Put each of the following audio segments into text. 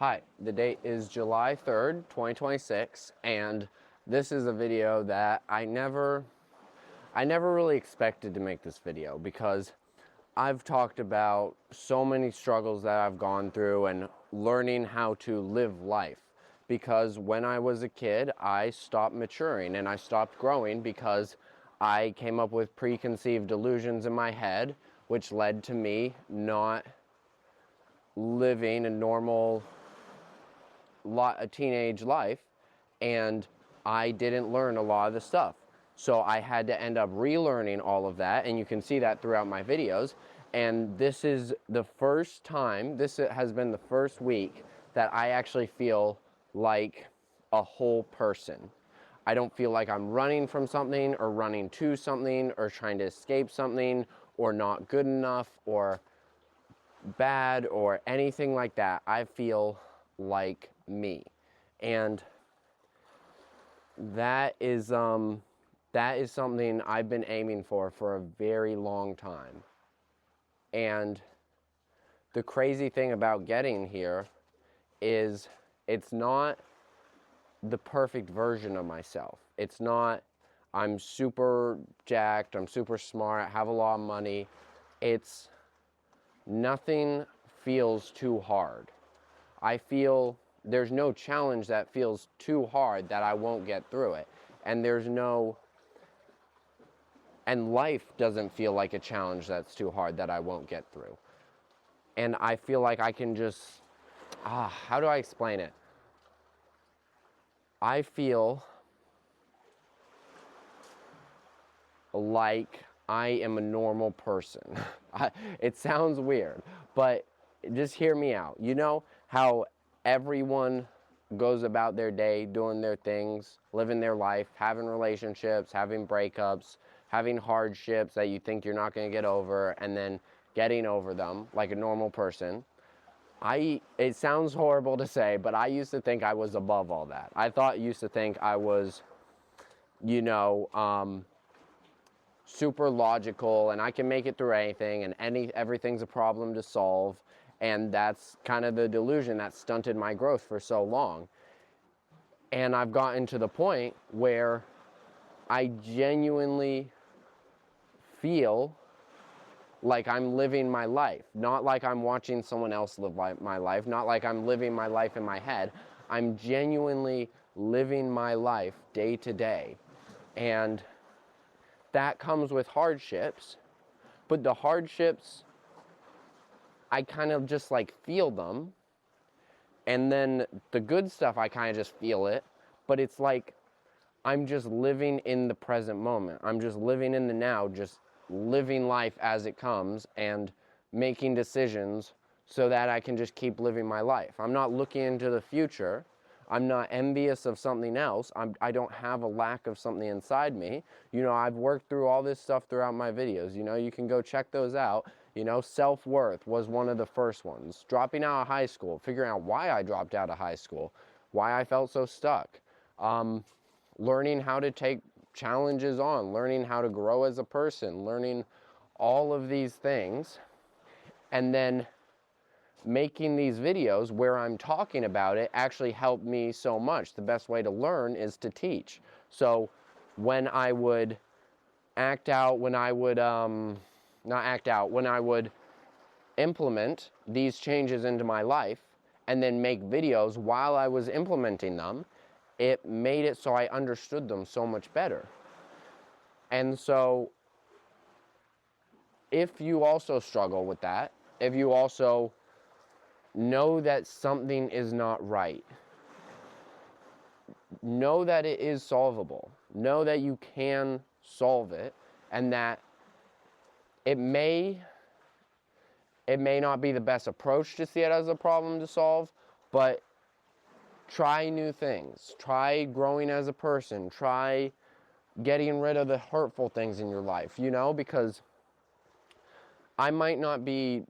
Hi, the date is July 3rd, 2026, and this is a video that I never really expected to make this video because I've talked about so many struggles that I've gone through and learning how to live life. Because when I was a kid, I stopped maturing and I stopped growing because I came up with preconceived delusions in my head, which led to me not living a normal a teenage life, and I didn't learn a lot of the stuff. So I had to end up relearning all of that, and you can see that throughout my videos. And this is the first time, this has been the first week that I actually feel like a whole person. I don't feel like I'm running from something or running to something or trying to escape something or not good enough or bad or anything like that. I feel like me, and that is something I've been aiming for a very long time. And the crazy thing about getting here is it's not the perfect version of myself. It's not I'm super jacked, I'm super smart, have a lot of money. It's nothing feels too hard. I feel there's no challenge that feels too hard that I won't get through it. And life doesn't feel like a challenge that's too hard that I won't get through. And I feel like I can just, how do I explain it? I feel like I am a normal person. It sounds weird, but just hear me out. You know how everyone goes about their day doing their things, living their life, having relationships, having breakups, having hardships that you think you're not going to get over, and then getting over them like a normal person. It sounds horrible to say, but I used to think I was above all that. Used to think I was, super logical and I can make it through anything and everything's a problem to solve. And that's kind of the delusion that stunted my growth for so long. And I've gotten to the point where I genuinely feel like I'm living my life. Not like I'm watching someone else live my life. Not like I'm living my life in my head. I'm genuinely living my life day to day. And that comes with hardships. But the hardships, I kind of just like feel them. And then the good stuff, I kind of just feel it. But it's like I'm just living in the present moment. I'm just living in the now, just living life as it comes and making decisions so that I can just keep living my life. I'm not looking into the future. I'm not envious of something else. I don't have a lack of something inside me. I've worked through all this stuff throughout my videos. You can go check those out. Self-worth was one of the first ones. Dropping out of high school, figuring out why I dropped out of high school, why I felt so stuck. Learning how to take challenges on, learning how to grow as a person, learning all of these things, and then making these videos where I'm talking about it actually helped me so much. The best way to learn is to teach. So when I would when I would implement these changes into my life and then make videos while I was implementing them, it made it so I understood them so much better. And so if you also struggle with that, if you also know that something is not right, know that it is solvable. Know that you can solve it, and that it may not be the best approach to see it as a problem to solve, but try new things. Try growing as a person. Try getting rid of the hurtful things in your life, because I might not be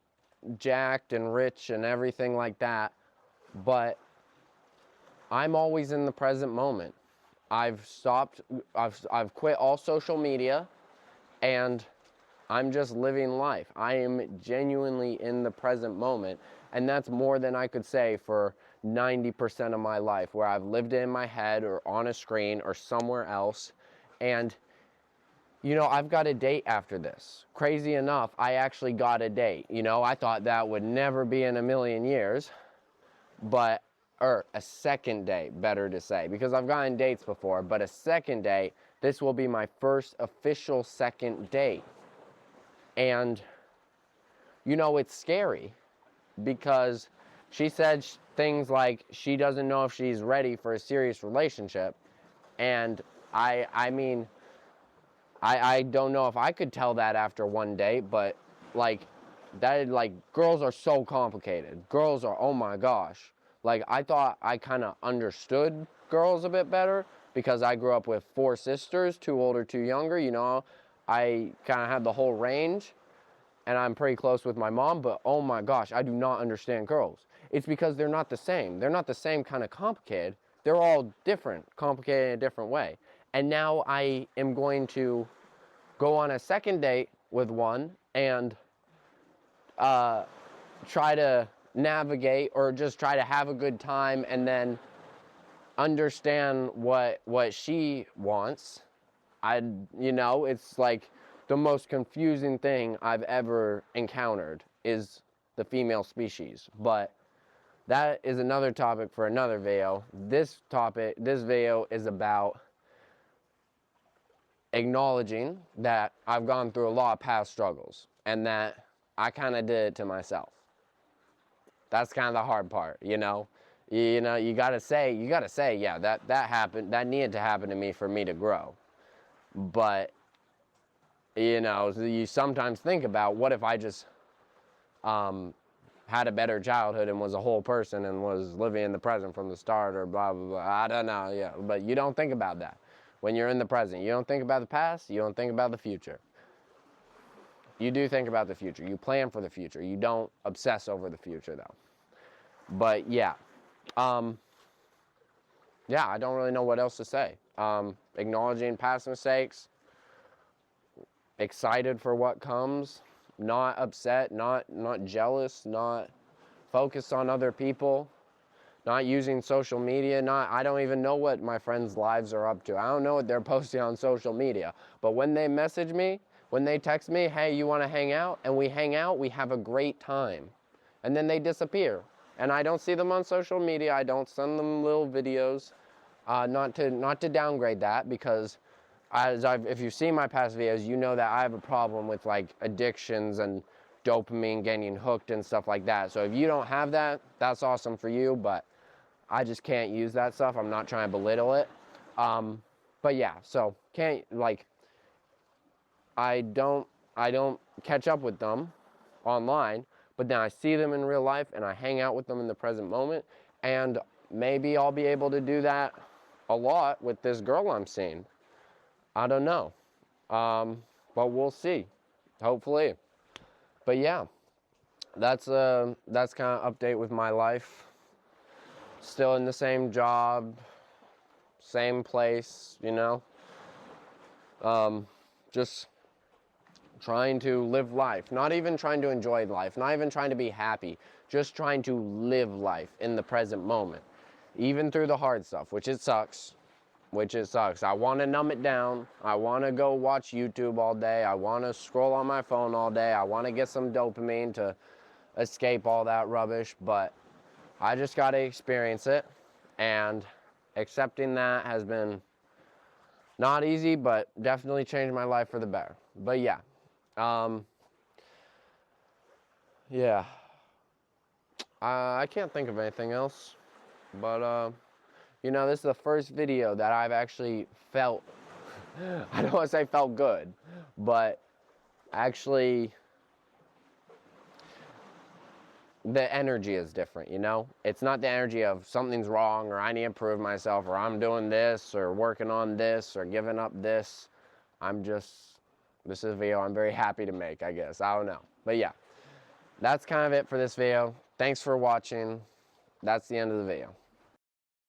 jacked and rich and everything like that, but I'm always in the present moment. I've quit all social media and I'm just living life. I am genuinely in the present moment, And that's more than I could say for 90% of my life, where I've lived in my head or on a screen or somewhere else. And, you know, I've got a date after this. Crazy enough, I actually got a date. You know, I thought that would never be in a million years, but, or a second date, better to say, because I've gotten dates before, but a second date, this will be my first official second date. And, you know, it's scary because she said things like she doesn't know if she's ready for a serious relationship. And I mean, I don't know if I could tell that after one date, but like that, like, girls are so complicated. Girls are, oh my gosh. Like, I thought I kind of understood girls a bit better because I grew up with 4 sisters, 2 older, 2 younger, you know. I kind of had the whole range, and I'm pretty close with my mom, but oh my gosh, I do not understand girls. It's because they're not the same. They're not the same kind of complicated. They're all different, complicated in a different way. And now I am going to go on a second date with one and try to navigate or just try to have a good time and then understand what she wants. You know, it's like the most confusing thing I've ever encountered is the female species. But that is another topic for another video. This video is about acknowledging that I've gone through a lot of past struggles and that I kind of did it to myself. That's kind of the hard part, you know. You gotta say, yeah, that happened, that needed to happen to me for me to grow. But, you know, you sometimes think about, what if I just had a better childhood and was a whole person and was living in the present from the start, or blah, blah, blah. I don't know, yeah. But you don't think about that. When you're in the present, you don't think about the past, you don't think about the future. You do think about the future. You plan for the future. You don't obsess over the future, though. But, yeah. Yeah, I don't really know what else to say. Acknowledging past mistakes, excited for what comes, not upset, not jealous, not focused on other people, not using social media, I don't even know what my friends' lives are up to. I don't know what they're posting on social media. But when they message me, when they text me, hey, you want to hang out? And we hang out, we have a great time. And then they disappear. And I don't see them on social media. I don't send them little videos. Not to downgrade that, because if you've seen my past videos, you know that I have a problem with like addictions and dopamine, getting hooked and stuff like that. So if you don't have that, that's awesome for you, but I just can't use that stuff. I'm not trying to belittle it. But yeah, so I don't catch up with them online, but then I see them in real life and I hang out with them in the present moment, and maybe I'll be able to do that a lot with this girl I'm seeing. I don't know. But we'll see. Hopefully. But yeah, that's kind of update with my life. Still in the same job, same place, you know. Just trying to live life. Not even trying to enjoy life. Not even trying to be happy. Just trying to live life in the present moment. Even through the hard stuff, which it sucks. I want to numb it down. I want to go watch YouTube all day. I want to scroll on my phone all day. I want to get some dopamine to escape all that rubbish, but I just got to experience it, and accepting that has been not easy, but definitely changed my life for the better. But yeah, yeah, I can't think of anything else, but you know, this is the first video that I've actually felt, I don't want to say felt good, but actually the energy is different, you know? It's not the energy of something's wrong, or I need to improve myself, or I'm doing this, or working on this, or giving up this. This is a video I'm very happy to make, I guess. I don't know. But yeah, that's kind of it for this video. Thanks for watching. That's the end of the video.